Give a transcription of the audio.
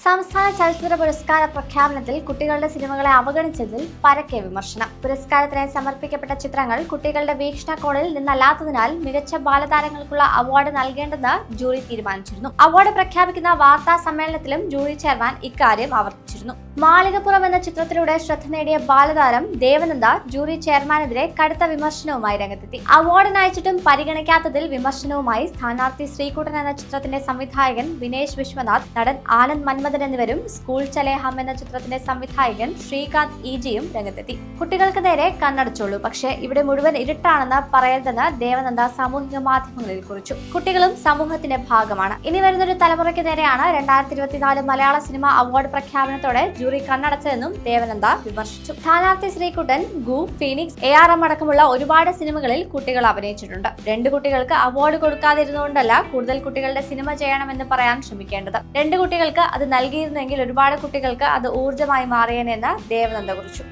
സംസ്ഥാന ചലച്ചിത്ര പുരസ്കാര പ്രഖ്യാപനത്തിൽ കുട്ടികളുടെ സിനിമകളെ അവഗണിച്ചതിൽ പരക്കെ വിമർശനം. പുരസ്കാരത്തിനായി സമർപ്പിക്കപ്പെട്ട ചിത്രങ്ങൾ കുട്ടികളുടെ വീക്ഷണകോണിൽ നിന്നല്ലാത്തതിനാൽ മികച്ച ബാലതാരങ്ങൾക്കുള്ള അവാർഡ് നൽകേണ്ടെന്ന് ജൂറി തീരുമാനിച്ചിരുന്നു. അവാർഡ് പ്രഖ്യാപിക്കുന്ന വാർത്താ സമ്മേളനത്തിലും ജൂറി ചെയർമാൻ ഇക്കാര്യം ആവർത്തിച്ചിരുന്നു. മാളികപ്പുറം എന്ന ചിത്രത്തിലൂടെ ശ്രദ്ധ നേടിയ ബാലതാരം ദേവനന്ദ ജൂറി ചെയർമാനെതിരെ കടുത്ത വിമർശനവുമായി രംഗത്തെത്തി. അവാർഡിന് അയച്ചിട്ടും പരിഗണിക്കാത്തതിൽ വിമർശനവുമായി സ്ഥാനാർത്ഥി ശ്രീകുട്ടൻ എന്ന ചിത്രത്തിന്റെ സംവിധായകൻ വിനേഷ് വിശ്വനാഥ്, നടൻ ആനന്ദ് മന്മഥൻ എന്നിവരും സ്കൂൾ ചലേ ഹം എന്ന ചിത്രത്തിന്റെ സംവിധായകൻ ശ്രീകാന്ത് ഇജിയും രംഗത്തെത്തി. കുട്ടികൾക്ക് നേരെ കണ്ണടച്ചുള്ളൂ, പക്ഷേ ഇവിടെ മുഴുവൻ ഇരുട്ടാണെന്ന് പറയരുതെന്ന് ദേവനന്ദ സാമൂഹിക മാധ്യമങ്ങളിൽ കുറിച്ചു. കുട്ടികളും സമൂഹത്തിന്റെ ഭാഗമാണ്. ഇനി വരുന്നൊരു തലമുറയ്ക്ക് നേരെയാണ് 2024 മലയാള സിനിമ അവാർഡ് പ്രഖ്യാപനത്തോടെ ജൂറി കണ്ണടച്ചതെന്നും ദേവനന്ദ വിമർശിച്ചു. സ്ഥാനാർത്ഥി ശ്രീകുട്ടൻ, ഗു, ഫീനിക്സ്, ARM അടക്കമുള്ള ഒരുപാട് സിനിമകളിൽ കുട്ടികൾ അഭിനയിച്ചിട്ടുണ്ട്. 2 കുട്ടികൾക്ക് അവാർഡ് കൊടുക്കാതിരുന്നുകൊണ്ടല്ല കൂടുതൽ കുട്ടികളുടെ സിനിമ ചെയ്യണമെന്ന് പറയാൻ ശ്രമിക്കേണ്ടത്. 2 കുട്ടികൾക്ക് അത് നൽകിയിരുന്നെങ്കിൽ ഒരുപാട് കുട്ടികൾക്ക് അത് ഊർജ്ജമായി മാറിയേനെന്ന് ദേവനന്ദ കുറിച്ചു.